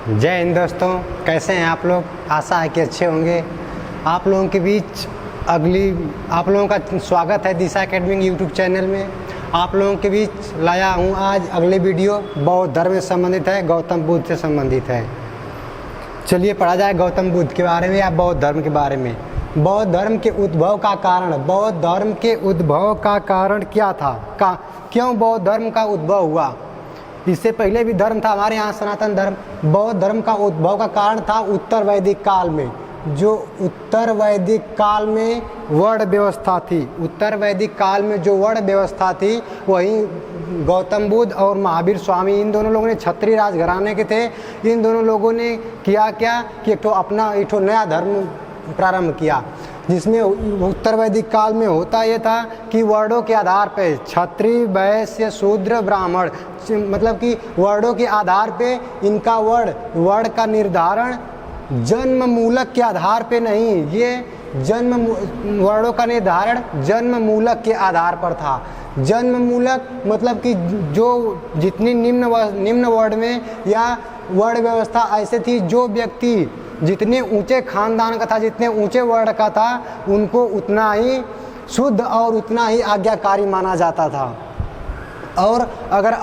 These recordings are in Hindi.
जय हिंद दोस्तों, कैसे हैं आप लोग। आशा है कि अच्छे होंगे। आप लोगों के बीच आप लोगों का स्वागत है दिशा एकेडमी यूट्यूब चैनल में। आप लोगों के बीच लाया हूँ आज अगली वीडियो बौद्ध धर्म से संबंधित है, गौतम बुद्ध से संबंधित है। चलिए पढ़ा जाए गौतम बुद्ध के बारे में या बौद्ध धर्म के बारे में। बौद्ध धर्म के उद्भव का कारण, बौद्ध धर्म के उद्भव का कारण क्या था, क्यों बौद्ध धर्म का उद्भव हुआ। इससे पहले भी धर्म था हमारे यहाँ सनातन धर्म। बौद्ध धर्म का उद्भव का कारण था उत्तर वैदिक काल में, जो उत्तर वैदिक काल में वर्ण व्यवस्था थी। उत्तर वैदिक काल में जो वर्ण व्यवस्था थी वही गौतम बुद्ध और महावीर स्वामी, इन दोनों लोगों ने क्षत्रिय राजघराने के थे। इन दोनों लोगों ने किया क्या कि एक नया धर्म प्रारंभ किया, जिसमें उत्तर वैदिक काल में होता ये था कि वर्णों के आधार पे क्षत्रिय, वैश्य, शूद्र, ब्राह्मण, मतलब कि वर्णों के आधार पे इनका वर्ण का निर्धारण जन्म मूलक के आधार पे नहीं, ये वर्णों का निर्धारण जन्म मूलक के आधार पर था। जन्म मूलक मतलब कि जो जितनी निम्न वर्ण में या वर्ण व्यवस्था ऐसे थी, जो व्यक्ति जितने ऊंचे खानदान का था, जितने ऊंचे वर्ण का था, उनको उतना ही शुद्ध और उतना ही आज्ञाकारी माना जाता था। और अगर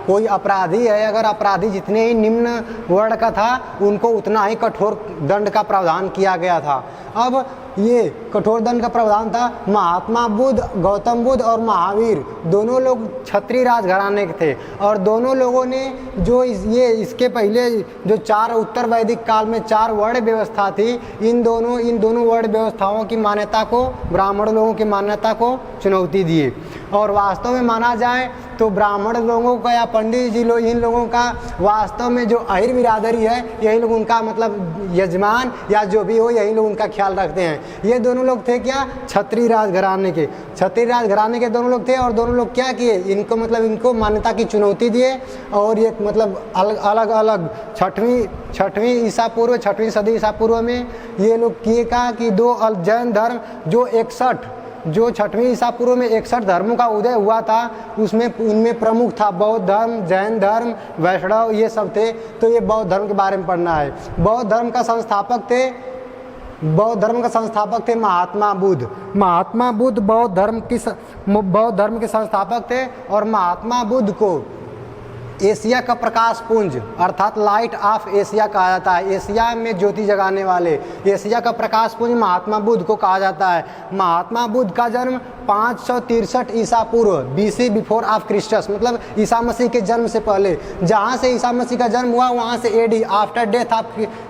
कोई अपराधी है, अगर अपराधी जितने ही निम्न वर्ण का था, उनको उतना ही कठोर दंड का प्रावधान किया गया था। अब ये कठोर दंड का प्रावधान था। महात्मा बुद्ध, गौतम बुद्ध और महावीर दोनों लोग क्षत्रिय राजघराने के थे, और दोनों लोगों ने जो इसके पहले जो उत्तर वैदिक काल में 4 वर्ण व्यवस्था थी, इन दोनों वर्ण व्यवस्थाओं की मान्यता को, ब्राह्मण लोगों की मान्यता को चुनौती दिए। और वास्तव में माना जाए तो ब्राह्मण लोगों का या पंडित जी लोग, इन लोगों का वास्तव में जो अहिर बिरादरी है, यही लोग उनका मतलब यजमान या जो भी हो, यही लोग उनका ख्याल रखते हैं। ये दोनों लोग थे क्या, क्षत्रिय राजघराने के दोनों लोग थे। और दोनों लोग क्या किए, इनको मान्यता की चुनौती दिए। और ये मतलब अलग अलग छठवीं ईसा पूर्व, 6वीं सदी ईसा पूर्व में ये लोग किए का कि 2 जैन धर्म जो 6वीं ईसा पूर्व में 61 धर्मों का उदय हुआ था, उनमें प्रमुख था बौद्ध धर्म, जैन धर्म, वैष्णव, ये सब थे। तो ये बौद्ध धर्म के बारे में पढ़ना है। बौद्ध धर्म का संस्थापक थे महात्मा बुद्ध। महात्मा बुद्ध बौद्ध धर्म के संस्थापक थे। और महात्मा बुद्ध को एशिया का प्रकाश पुंज अर्थात लाइट ऑफ एशिया कहा जाता है। एशिया में ज्योति जगाने वाले, एशिया का प्रकाश पुंज महात्मा बुद्ध को कहा जाता है। महात्मा बुद्ध का जन्म 563 ईसा पूर्व, BC बिफोर ऑफ क्रिस्टस, मतलब ईसा मसीह के जन्म से पहले। जहाँ से ईसा मसीह का जन्म हुआ वहाँ से AD, after death of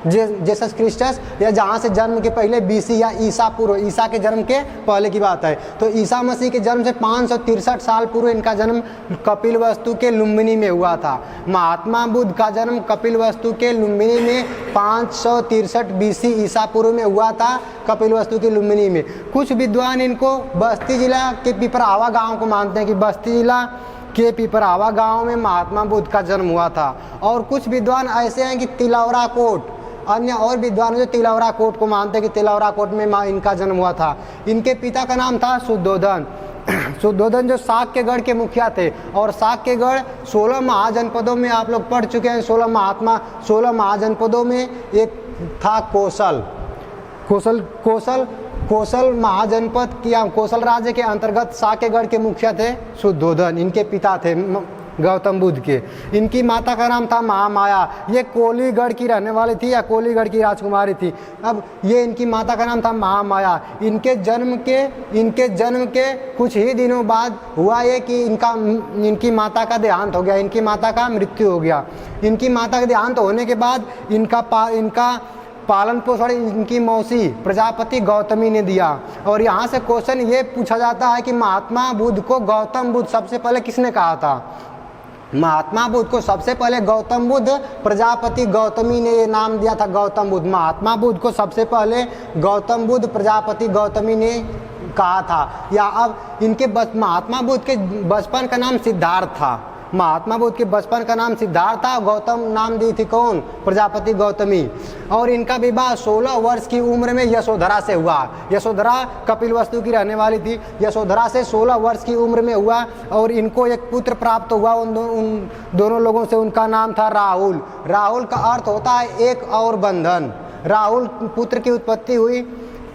Jesus Christ, या जहाँ से जन्म के पहले BC या ईसा पूर्व, ईसा के जन्म के पहले की बात है। तो ईसा मसीह के जन्म से 563 साल पूर्व इनका जन्म कपिलवस्तु के लुम्बिनी में हुआ था। महात्मा बुद्ध का जन्म कपिलवस्तु के लुम्बिनी में 563 BC ईसा पूर्व में हुआ था, कपिलवस्तु की लुम्बिनी में। कुछ विद्वान इनको बस्ती जिला के पिपरावा गांव को मानते हैं कि बस्ती जिला के पिपरावा गांव में महात्मा बुद्ध का जन्म हुआ था। और कुछ विद्वान ऐसे हैं कि तिलौरा कोट, अन्य और विद्वान जो तिलौरा कोट को मानते हैं कि तिलौरा कोट में इनका जन्म हुआ था। इनके पिता का नाम था शुद्धोधन। शुद्धोधन जो साक्यगढ़ के मुखिया थे। और साक्यगढ़ 16 महाजनपदों में आप लोग पढ़ चुके हैं। 16 महाजनपदों में एक था कोसल महाजनपद किया, कोसल राज्य के अंतर्गत साक्यगढ़ के मुखिया थे शुद्धोधन। इनके पिता थे गौतम बुद्ध के। इनकी माता का नाम था महामाया। ये कोलीगढ़ की रहने वाली थी या कोलीगढ़ की राजकुमारी थी। अब ये इनकी माता का नाम था महामाया। इनके जन्म के कुछ ही दिनों बाद हुआ ये कि इनकी माता का देहांत हो गया, इनकी माता का मृत्यु हो गया। इनकी माता का देहांत होने के बाद इनका पालन पोषण इनकी मौसी प्रजापति गौतमी ने दिया। और यहाँ से क्वेश्चन ये पूछा जाता है कि महात्मा बुद्ध को गौतम बुद्ध सबसे पहले किसने कहा था। महात्मा बुद्ध को सबसे पहले गौतम बुद्ध प्रजापति गौतमी ने ये नाम दिया था, गौतम बुद्ध। महात्मा बुद्ध को सबसे पहले गौतम बुद्ध प्रजापति गौतमी ने कहा था। या अब महात्मा बुद्ध के बचपन का नाम सिद्धार्थ था। महात्मा बुद्ध के बचपन का नाम सिद्धार्थ था, गौतम नाम दी थी कौन? प्रजापति गौतमी। और इनका विवाह 16 वर्ष की उम्र में यशोधरा से हुआ। यशोधरा कपिलवस्तु की रहने वाली थी। यशोधरा से 16 वर्ष की उम्र में हुआ और इनको एक पुत्र प्राप्त हुआ। उन दोनों लोगों से उनका नाम था राहुल। राहुल का अर्थ होता है एक और बंधन। राहुल पुत्र की उत्पत्ति हुई।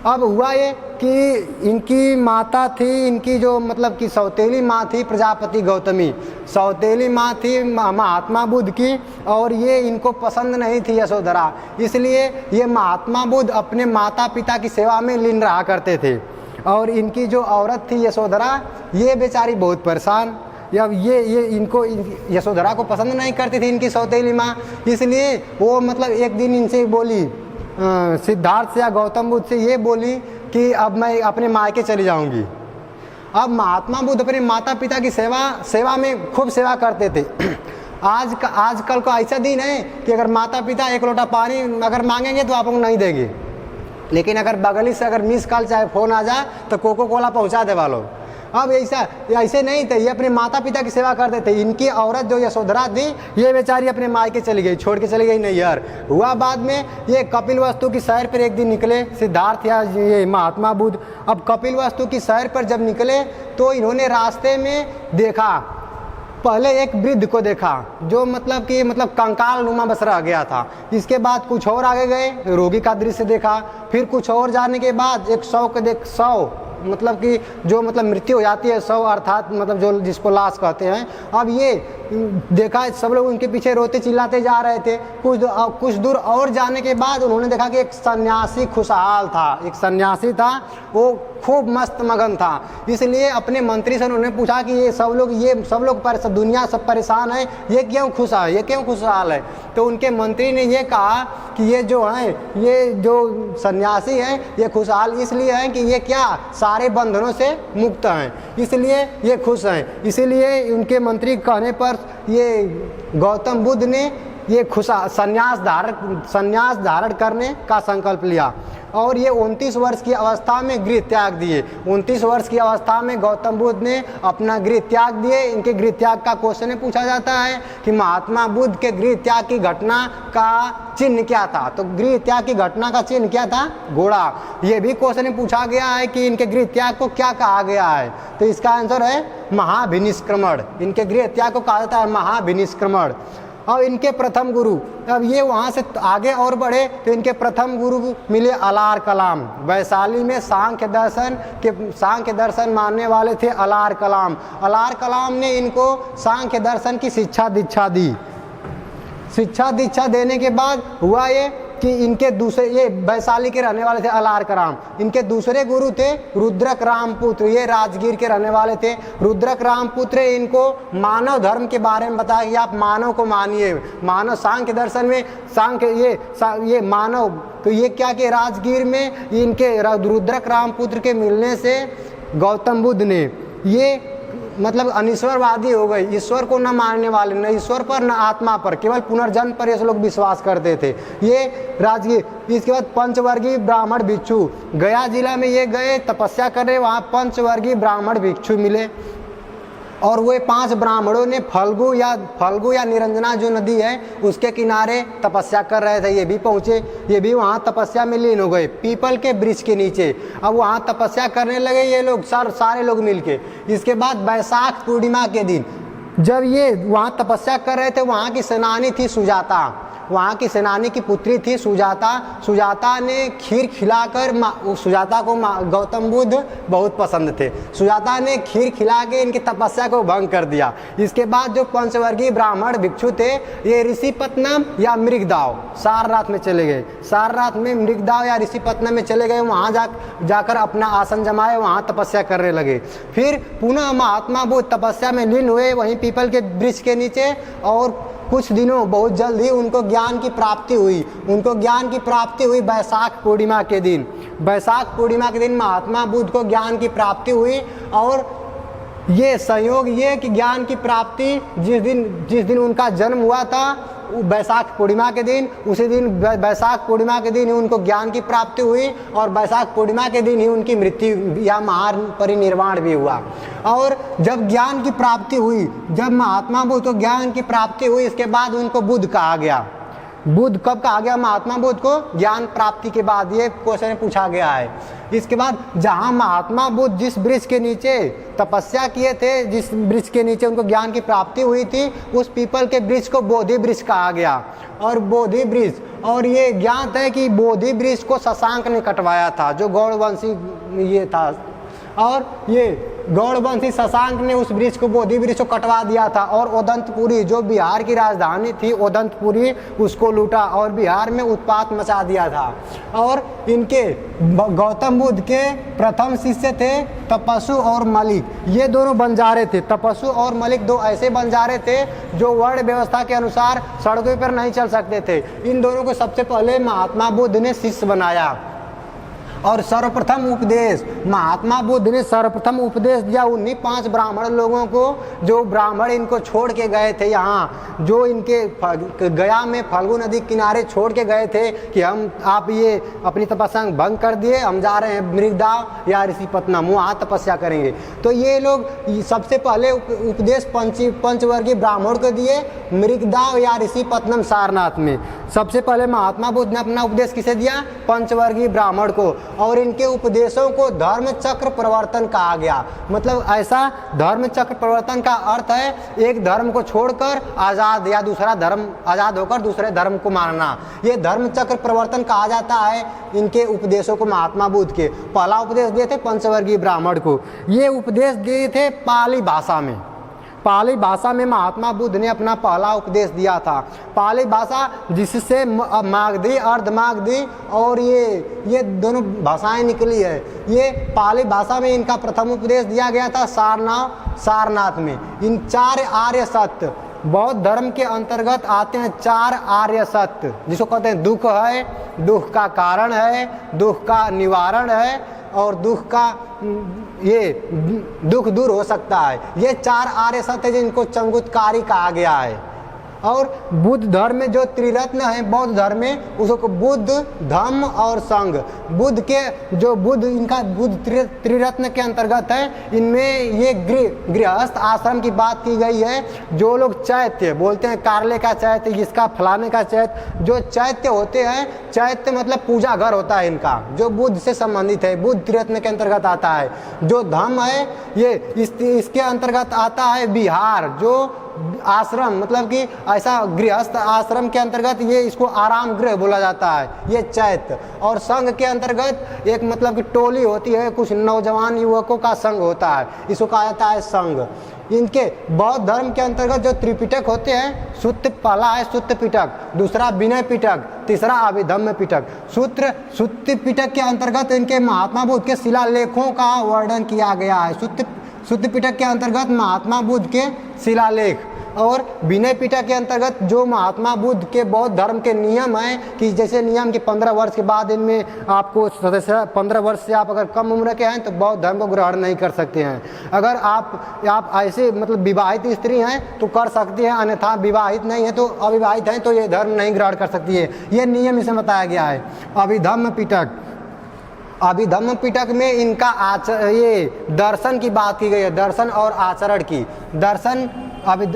अब हुआ ये कि इनकी माता थी, इनकी जो मतलब कि सौतेली माँ थी प्रजापति गौतमी, सौतेली माँ थी महात्मा बुद्ध की, और ये इनको पसंद नहीं थी यशोधरा, इसलिए ये महात्मा बुद्ध अपने माता पिता की सेवा में लीन रहा करते थे। और इनकी जो औरत थी यशोधरा, ये बेचारी बहुत परेशान, अब ये इनको यशोधरा को पसंद नहीं करती थी इनकी सौतेली माँ, इसलिए वो मतलब एक दिन इनसे बोली, सिद्धार्थ से या गौतम बुद्ध से ये बोली कि अब मैं अपने मायके चली जाऊंगी। अब महात्मा बुद्ध अपने माता पिता की सेवा में खूब सेवा करते थे। आजकल को ऐसा दिन है कि अगर माता पिता एक लोटा पानी अगर मांगेंगे तो आपको नहीं देंगे, लेकिन अगर बगली से अगर मिस कॉल चाहे फ़ोन आ जाए तो कोको कोला पहुँचा दे वालों। अब ऐसे नहीं थे, ये अपने माता पिता की सेवा करते थे। इनकी औरत जो यशोधरा थी, ये बेचारी अपने मायके चली गई, छोड़ के चली गई नैहर। हुआ बाद में ये कपिलवस्तु की सैर पर एक दिन निकले सिद्धार्थ या ये महात्मा बुद्ध। अब कपिलवस्तु की सैर पर जब निकले तो इन्होंने रास्ते में देखा, पहले एक वृद्ध को देखा जो मतलब कंकाल नुमा बस रह गया था। इसके बाद कुछ और आगे गए, रोगी का दृश्य देखा। फिर कुछ और जाने के बाद एक शव मतलब कि जो मतलब मृत्यु हो जाती है, शव अर्थात मतलब जो जिसको लाश कहते हैं। अब ये देखा, सब लोग उनके पीछे रोते चिल्लाते जा रहे थे। कुछ दूर और जाने के बाद उन्होंने देखा कि एक सन्यासी खुशहाल था, एक सन्यासी था, वो खूब मस्त मगन था। इसलिए अपने मंत्री से उन्होंने पूछा कि ये सब लोग दुनिया सब परेशान है, ये क्यों खुशहाल है? तो उनके मंत्री ने ये कहा कि ये जो सन्यासी हैं ये खुशहाल इसलिए हैं कि ये क्या सारे बंधनों से मुक्त हैं, इसलिए ये खुश हैं। इसीलिए उनके मंत्री कहने पर ये गौतम बुद्ध ने ये संन्यास धारण करने का संकल्प लिया और ये 29 वर्ष की अवस्था में गृह त्याग दिए। 29 वर्ष की अवस्था में गौतम बुद्ध ने अपना गृह त्याग दिए। इनके गृह त्याग का क्वेश्चन पूछा जाता है कि महात्मा बुद्ध के गृह त्याग की घटना का चिन्ह क्या था? तो गृह त्याग की घटना का चिन्ह क्या था? घोड़ा। ये भी क्वेश्चन पूछा गया है कि इनके गृह त्याग को क्या कहा गया है? तो इसका आंसर है महाभिनिष्क्रमण। इनके गृह त्याग को कहा जाता है महाभिनिष्क्रमण। और इनके प्रथम गुरु, अब ये वहाँ से आगे और बढ़े तो इनके प्रथम गुरु मिले अलार कलाम। वैशाली में सांख्य दर्शन मानने वाले थे अलार कलाम। अलार कलाम ने इनको सांख्य दर्शन की शिक्षा दीक्षा देने के बाद हुआ ये कि इनके दूसरे, ये वैशाली के रहने वाले थे अलार कलाम। इनके दूसरे गुरु थे रुद्रक रामपुत्र, ये राजगीर के रहने वाले थे। रुद्रक रामपुत्र इनको मानव धर्म के बारे में बताया कि आप मानव को मानिए। मानव सांख्य दर्शन में ये मानव, तो ये क्या कि राजगीर में इनके रुद्रक रामपुत्र के मिलने से गौतम बुद्ध ने ये मतलब अनिश्वरवादी हो गए। ईश्वर को न मानने वाले, न ईश्वर पर न आत्मा पर, केवल पुनर्जन्म पर ये लोग विश्वास करते थे। ये राजगीर। इसके बाद पंचवर्गीय ब्राह्मण भिक्षु, गया जिला में ये गए तपस्या करने, वहाँ पंचवर्गीय ब्राह्मण भिक्षु मिले और वे 5 ब्राह्मणों ने फल्गु या निरंजना जो नदी है उसके किनारे तपस्या कर रहे थे। ये भी पहुँचे, ये भी वहाँ तपस्या में लीन हो गए पीपल के वृक्ष के नीचे। अब वहाँ तपस्या करने लगे ये लोग सारे लोग मिलके। इसके बाद वैशाख पूर्णिमा के दिन जब ये वहाँ तपस्या कर रहे थे, वहाँ की सेनानी थी सुजाता, वहाँ की सेनानी की पुत्री थी सुजाता। सुजाता ने खीर खिलाकर, सुजाता को गौतम बुद्ध बहुत पसंद थे, सुजाता ने खीर खिला के इनकी तपस्या को भंग कर दिया। इसके बाद जो पंचवर्गीय ब्राह्मण भिक्षु थे ये ऋषिपत्नम या मृगदाव सारनाथ में चले गए। सारनाथ में मृगदाव या ऋषिपत्नम में चले गए, वहाँ जाकर अपना आसन जमाए, वहाँ तपस्या करने लगे। फिर पुनः महात्मा बुद्ध तपस्या में लीन हुए वहीं पीपल के वृक्ष के नीचे और कुछ दिनों, बहुत जल्द ही उनको ज्ञान की प्राप्ति हुई वैशाख पूर्णिमा के दिन। वैशाख पूर्णिमा के दिन महात्मा बुद्ध को ज्ञान की प्राप्ति हुई और ये संयोग ये कि ज्ञान की प्राप्ति जिस दिन उनका जन्म हुआ था बैसाख पूर्णिमा के दिन, उसी दिन बैसाख पूर्णिमा के दिन ही उनको ज्ञान की प्राप्ति हुई और बैसाख पूर्णिमा के दिन ही उनकी मृत्यु या महापरिनिर्वाण भी हुआ। और जब ज्ञान की प्राप्ति हुई, जब महात्मा बुद्ध को ज्ञान की प्राप्ति हुई, इसके बाद उनको बुद्ध कहा गया। बुद्ध कब कहा गया महात्मा बुद्ध को? ज्ञान प्राप्ति के बाद, ये क्वेश्चन पूछा गया है। इसके बाद जहाँ महात्मा बुद्ध जिस वृक्ष के नीचे तपस्या किए थे, जिस वृक्ष के नीचे उनको ज्ञान की प्राप्ति हुई थी, उस पीपल के वृक्ष को बोधि वृक्ष कहा गया। और बोधि वृक्ष, और ये ज्ञात है कि बोधि वृक्ष को शशांक ने कटवाया था, जो गौड़वंशी ये था, और ये गौड़वंशी शशांक ने उस वृक्ष को, बोधि वृक्ष को कटवा दिया था। और ओदंतपुरी जो बिहार की राजधानी थी, ओदंतपुरी, उसको लूटा और बिहार में उत्पात मचा दिया था। और इनके गौतम बुद्ध के प्रथम शिष्य थे तपस्सु और मलिक। ये दोनों बंजारे थे। तपस्सु और मलिक दो ऐसे बंजारे थे जो वर्ण व्यवस्था के अनुसार सड़कों पर नहीं चल सकते थे। इन दोनों को सबसे पहले महात्मा बुद्ध ने शिष्य बनाया और सर्वप्रथम उपदेश, महात्मा बुद्ध ने सर्वप्रथम उपदेश दिया उन्हीं 5 ब्राह्मण लोगों को, जो ब्राह्मण इनको छोड़ के गए थे यहाँ, जो इनके गया में फल्गु नदी किनारे छोड़ के गए थे कि आप ये अपनी तपस्या भंग कर दिए, हम जा रहे हैं मृगदाव या ऋषिपत्नम, वहाँ तपस्या करेंगे। तो ये लोग सबसे पहले उपदेश पंचवर्गीय ब्राह्मण को दिए, मृगदाव या ऋषिपत्नम सारनाथ में। सबसे पहले महात्मा बुद्ध ने अपना उपदेश किसे दिया? पंचवर्गीय ब्राह्मण को। और इनके उपदेशों को धर्म चक्र प्रवर्तन कहा गया। मतलब ऐसा धर्म चक्र प्रवर्तन का अर्थ है एक धर्म को छोड़कर आजाद या दूसरा धर्म, आजाद होकर दूसरे धर्म को मानना, ये धर्म चक्र प्रवर्तन कहा जाता है इनके उपदेशों को महात्मा बुद्ध के। पहला उपदेश दिए थे पंचवर्गीय ब्राह्मण को। ये उपदेश दिए थे पाली भाषा में। पाली भाषा में महात्मा बुद्ध ने अपना पहला उपदेश दिया था। पाली भाषा जिससे मागधी, अर्धमागधी और ये दोनों भाषाएं निकली है। ये पाली भाषा में इनका प्रथम उपदेश दिया गया था सारनाथ में। इन 4 आर्य सत्य बौद्ध धर्म के अंतर्गत आते हैं। 4 आर्य सत्य जिसको कहते हैं दुख है, दुख का कारण है, दुख का निवारण है और दुख का ये दुख दूर हो सकता है। ये 4 आर्य सत्य जिनको चंगुतकारी कहा गया है। और बुद्ध धर्म में जो त्रिरत्न है बौद्ध धर्म में, उसको बुद्ध, धम्म और संघ, बुद्ध के जो बुद्ध इनका बुद्ध त्रिरत्न के अंतर्गत है। इनमें ये गृहस्थ आश्रम की बात की गई है। जो लोग चैत्य बोलते हैं, कारले का चैत्य, इसका फलाने का चैत्य, जो चैत्य होते हैं, चैत्य मतलब पूजा घर होता है इनका, जो बुद्ध से संबंधित है, बुद्ध त्रिरत्न के अंतर्गत आता है। जो धम्म है ये इसके अंतर्गत आता है विहार, जो आश्रम मतलब कि ऐसा गृहस्थ आश्रम के अंतर्गत, ये इसको आराम गृह बोला जाता है, ये चैत्य। और संघ के अंतर्गत एक मतलब कि टोली होती है, कुछ नौजवान युवकों का संघ होता है, इसको कहा जाता है संघ। इनके बौद्ध धर्म के अंतर्गत जो त्रिपिटक होते हैं, सूत्र पहला है सूत्र पिटक, दूसरा विनय पिटक, तीसरा अभिधम्म पिटक। सूत्र पिटक के अंतर्गत इनके महात्मा बुद्ध के शिलालेखों का वर्णन किया गया है। सूत्र पिटक के अंतर्गत महात्मा बुद्ध के शिलालेख, और विनय पिटक के अंतर्गत जो महात्मा बुद्ध के बौद्ध धर्म के नियम हैं कि जैसे नियम कि 15 वर्ष के बाद इनमें आपको सदस्य, 15 वर्ष से आप अगर कम उम्र के हैं तो बौद्ध धर्म को ग्रहण नहीं कर सकते हैं। अगर आप ऐसे मतलब विवाहित स्त्री हैं तो कर सकती हैं, अन्यथा विवाहित नहीं है तो अविवाहित हैं तो ये धर्म नहीं ग्रहण कर सकती है। ये नियम इसे बताया गया है। अभिधम्म पिटक, अभिधम्म पिटक में इनका ये दर्शन की बात की गई है, दर्शन और आचरण की। दर्शन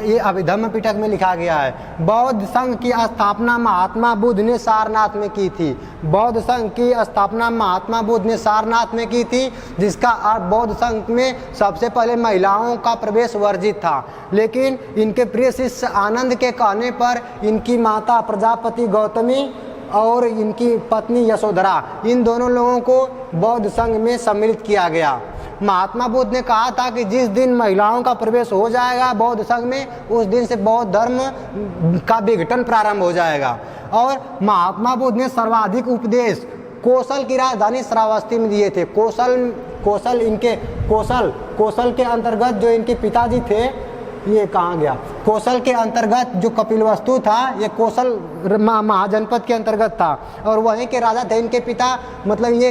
ये अभिधम्म पिटक में लिखा गया है। बौद्ध संघ की स्थापना महात्मा बुद्ध ने सारनाथ में की थी। बौद्ध संघ की स्थापना महात्मा बुद्ध ने सारनाथ में की थी, जिसका अर्थ बौद्ध संघ में सबसे पहले महिलाओं का प्रवेश वर्जित था। लेकिन इनके प्रिय शिष्य आनंद के कहने पर इनकी माता प्रजापति गौतमी और इनकी पत्नी यशोधरा, इन दोनों लोगों को बौद्ध संघ में सम्मिलित किया गया। महात्मा बुद्ध ने कहा था कि जिस दिन महिलाओं का प्रवेश हो जाएगा बौद्ध संघ में, उस दिन से बौद्ध धर्म का विघटन प्रारंभ हो जाएगा। और महात्मा बुद्ध ने सर्वाधिक उपदेश कौशल की राजधानी श्रावस्ती में दिए थे। कौशल के अंतर्गत जो इनके पिताजी थे ये कहाँ गया, कौशल के अंतर्गत जो कपिलवस्तु था ये कौशल महाजनपद के अंतर्गत था और वहीं के राजा थे। इनके पिता मतलब ये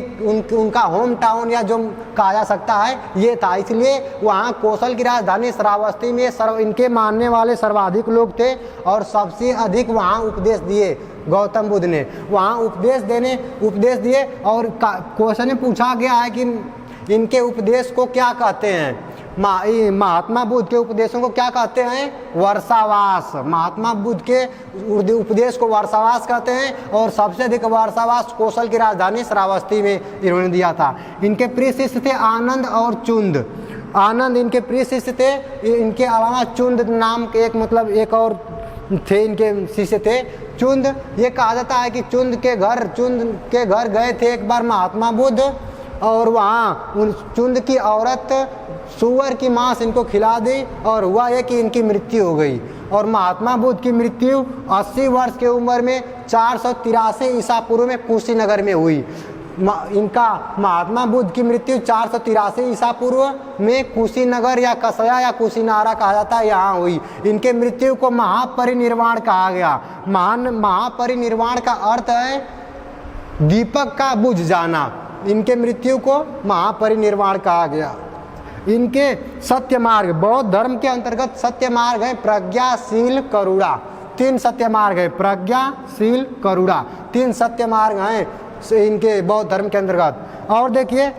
उनका होम टाउन या जो कहा जा सकता है ये था, इसलिए वहाँ कौशल की राजधानी श्रावस्ती में इनके मानने वाले सर्वाधिक लोग थे और सबसे अधिक वहाँ उपदेश दिए गौतम बुद्ध ने, वहाँ उपदेश दिए। और क्वेश्चन में पूछा गया है कि इनके उपदेश को क्या कहते हैं, महात्मा बुद्ध के उपदेशों को क्या कहते हैं, वर्षावास। महात्मा बुद्ध के उपदेश को वर्षावास कहते हैं और सबसे अधिक वर्षावास कौशल की राजधानी श्रावस्ती में इन्होंने दिया था। इनके प्रिय शिष्य थे आनंद और चुंद। आनंद इनके प्रिय शिष्य थे, इनके अलावा चुंद नाम के एक और थे, इनके शिष्य थे चुंद। ये कहा जाता है कि चुंद के घर गए थे एक बार महात्मा बुद्ध और वहाँ उन चुंद की औरत सूअर की मांस इनको खिला दी और हुआ ये कि इनकी मृत्यु हो गई। और महात्मा बुद्ध की मृत्यु 80 वर्ष की उम्र में 483 ईसा पूर्व में कुशीनगर में हुई। महात्मा बुद्ध की मृत्यु 483 ईसा पूर्व में कुशीनगर या कसया या कुशीनारा कहा जाता है, यहाँ हुई। इनके मृत्यु को महापरिनिर्वाण कहा गया। महापरिनिर्वाण का अर्थ है दीपक का बुझ जाना। इनके मृत्यु को महापरिनिर्वाण कहा गया। इनके सत्य मार्ग, बौद्ध धर्म के अंतर्गत सत्य मार्ग है प्रज्ञाशील करुणा। 3 सत्य मार्ग है, प्रज्ञाशील करुणा, 3 सत्य मार्ग हैं इनके बौद्ध धर्म के अंतर्गत। और देखिए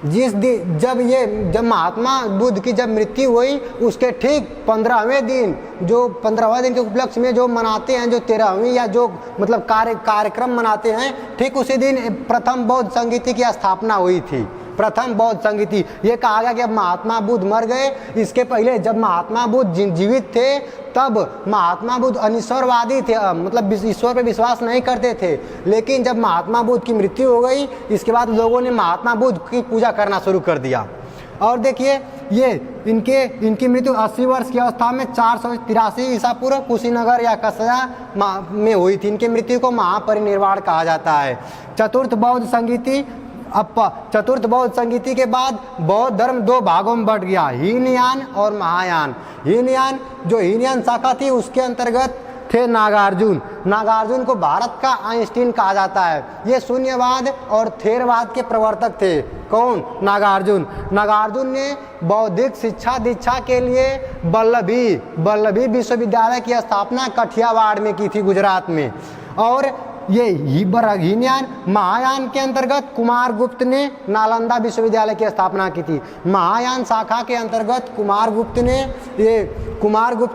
जब महात्मा बुद्ध की जब मृत्यु हुई उसके ठीक 15वें दिन के उपलक्ष्य में जो मनाते हैं, जो 13वीं या जो मतलब कार्यक्रम मनाते हैं, ठीक उसी दिन प्रथम बौद्ध संगीति की स्थापना हुई थी। प्रथम बौद्ध संगीति, ये कहा गया कि अब महात्मा बुद्ध मर गए, इसके पहले जब महात्मा बुद्ध जीवित थे तब महात्मा बुद्ध अनिश्वरवादी थे, मतलब ईश्वर पे विश्वास नहीं करते थे। लेकिन जब महात्मा बुद्ध की मृत्यु हो गई इसके बाद लोगों ने महात्मा बुद्ध की पूजा करना शुरू कर दिया। और देखिए ये इनकी मृत्यु 80 वर्ष की अवस्था में 483 ईसा पूर्व कुशीनगर या कसया में हुई थी। इनकी मृत्यु को महापरिनिर्वाण कहा जाता है। चतुर्थ बौद्ध संगीति के बाद बौद्ध धर्म 2 भागों में बंट गया, हीनयान और महायान। हीनयान शाखा थी उसके अंतर्गत थे नागार्जुन को भारत का आइंस्टीन कहा जाता है। ये शून्यवाद और थेरवाद के प्रवर्तक थे। कौन? नागार्जुन ने बौद्धिक शिक्षा दीक्षा के लिए वल्लभी विश्वविद्यालय की स्थापना कठियावाड़ में की थी, गुजरात में। और ये हीनयान महायान के अंतर्गत कुमारगुप्त ने नालंदा विश्वविद्यालय की स्थापना की थी। महायान शाखा के अंतर्गत कुमारगुप्त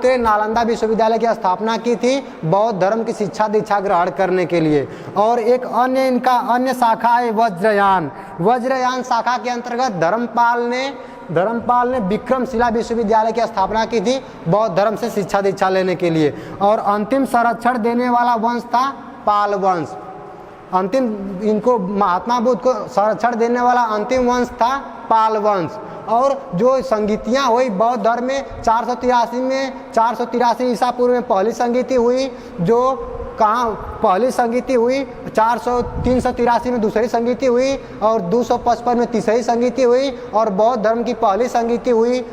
ने नालंदा विश्वविद्यालय की स्थापना की थी बौद्ध धर्म की शिक्षा दीक्षा ग्रहण करने के लिए। और एक अन्य शाखा है वज्रयान शाखा के अंतर्गत धर्मपाल ने विक्रमशिला विश्वविद्यालय की स्थापना की थी बौद्ध धर्म से शिक्षा दीक्षा लेने के लिए। और अंतिम संरक्षण देने वाला वंश था पाल वंश। इनको महात्मा बुद्ध को संरक्षण देने वाला अंतिम वंश था पाल वंश। और जो संगीतियाँ हुई बौद्ध धर्म में 483 ईसा पूर्व में पहली संगीति हुई, पहली संगीति हुई 383 में दूसरी संगीति हुई और 255 में तीसरी संगीति हुई। और बौद्ध धर्म की पहली संगीति हुई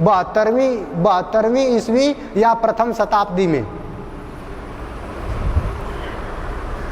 72वीं ईस्वी या प्रथम शताब्दी में।